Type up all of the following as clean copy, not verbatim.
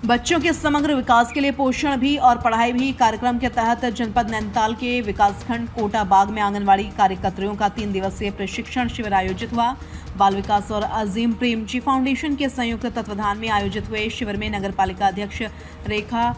बच्चों के समग्र विकास के लिए पोषण भी और पढ़ाई भी कार्यक्रम के तहत जनपद नैनीताल के विकासखंड कोटा बाग में आंगनवाड़ी कार्यकर्तियों का 3 दिवसीय प्रशिक्षण शिविर आयोजित हुआ। बाल विकास और अजीम प्रेमजी फाउंडेशन के संयुक्त तत्वाधान में आयोजित हुए शिविर में नगरपालिका अध्यक्ष रेखा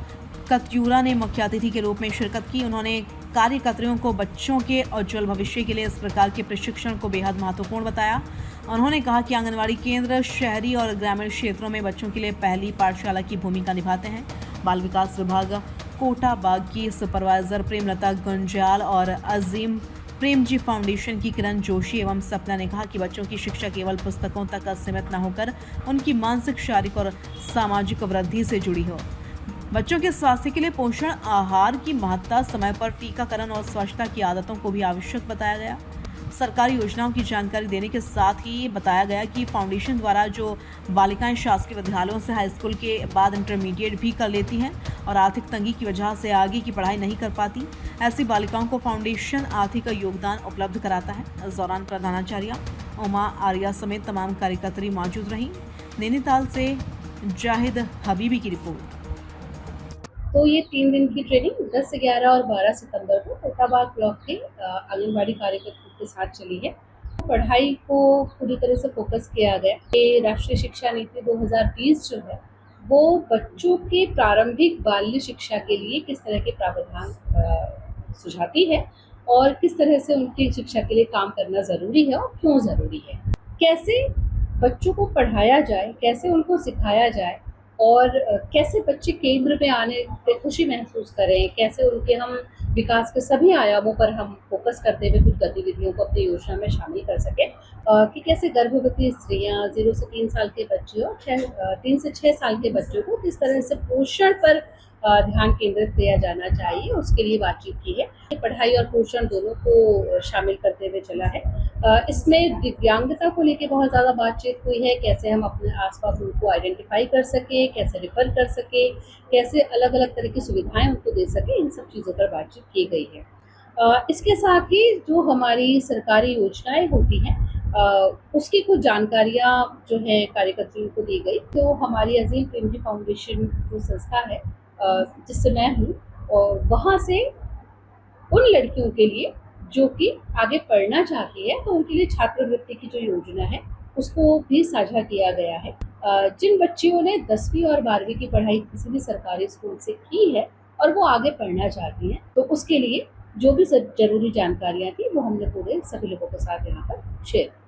कत्यूरा ने मुख्य अतिथि के रूप में शिरकत की। उन्होंने कार्यकर्तियों को बच्चों के उज्जवल भविष्य के लिए इस प्रकार के प्रशिक्षण को बेहद महत्वपूर्ण बताया। उन्होंने कहा कि आंगनवाड़ी केंद्र शहरी और ग्रामीण क्षेत्रों में बच्चों के लिए पहली पाठशाला की भूमिका निभाते हैं। बाल विकास विभाग कोटा बाग की सुपरवाइजर प्रेमलता गुंजाल और अजीम प्रेमजी फाउंडेशन की किरण जोशी एवं सपना ने कहा कि बच्चों की शिक्षा केवल पुस्तकों तक सीमित न होकर उनकी मानसिक, शारीरिक और सामाजिक वृद्धि से जुड़ी हो। बच्चों के स्वास्थ्य के लिए पोषण आहार की महत्ता, समय पर टीकाकरण और स्वच्छता की आदतों को भी आवश्यक बताया गया। सरकारी योजनाओं की जानकारी देने के साथ ही बताया गया कि फाउंडेशन द्वारा जो बालिकाएं शासकीय विद्यालयों से हाई स्कूल के बाद इंटरमीडिएट भी कर लेती हैं और आर्थिक तंगी की वजह से आगे की पढ़ाई नहीं कर पाती, ऐसी बालिकाओं को फाउंडेशन आर्थिक योगदान उपलब्ध कराता है। इस दौरान प्रधानाचार्य उमा आर्या समेत तमाम कार्यकर्त्री मौजूद रहीं। नैनीताल से जाहिद हबीबी की रिपोर्ट। तो ये 3 दिन की ट्रेनिंग 10, 11 और 12 सितंबर को कोटाबाग ब्लॉक के आंगनबाड़ी कार्यकर्ताओं के साथ चली है। पढ़ाई को पूरी तरह से फोकस किया गया। ये राष्ट्रीय शिक्षा नीति 2020 जो है वो बच्चों के प्रारंभिक बाल्य शिक्षा के लिए किस तरह के प्रावधान सुझाती है और किस तरह से उनकी शिक्षा के लिए काम करना ज़रूरी है और क्यों ज़रूरी है। कैसे बच्चों को पढ़ाया जाए, कैसे उनको सिखाया जाए और कैसे बच्चे केंद्र में आने पे खुशी महसूस करें, कैसे उनके हम विकास के सभी आयामों पर हम फोकस करते हुए कुछ गतिविधियों को अपनी योजना में शामिल कर सकें कि कैसे गर्भवती स्त्रियां, 0 से 3 साल के बच्चे और 3 से 6 साल के बच्चों को किस तरह से पोषण पर ध्यान केंद्रित किया जाना चाहिए, उसके लिए बातचीत की है। पढ़ाई और पोषण दोनों को शामिल करते हुए चला है। इसमें दिव्यांगता को लेकर बहुत ज़्यादा बातचीत हुई है, कैसे हम अपने आसपास उनको आइडेंटिफाई कर सकें, कैसे रिफर कर सकें, कैसे अलग अलग तरह की सुविधाएं उनको दे सकें, इन सब चीज़ों पर बातचीत की गई है। इसके साथ ही जो हमारी सरकारी योजनाएं होती हैं उसकी कुछ जानकारियाँ जो है कार्यकर्ताओं को दी गई। तो हमारी अजीम प्रेमजी फाउंडेशन जो संस्था है जिससे मैं हूँ, और वहाँ से उन लड़कियों के लिए जो कि आगे पढ़ना चाहती है तो उनके लिए छात्रवृत्ति की जो योजना है उसको भी साझा किया गया है। जिन बच्चियों ने 10वीं और 12वीं की पढ़ाई किसी भी सरकारी स्कूल से की है और वो आगे पढ़ना चाहती हैं तो उसके लिए जो भी जरूरी जानकारियाँ थी वो हमने पूरे सभी लोगों के साथ यहाँ पर शेयर की।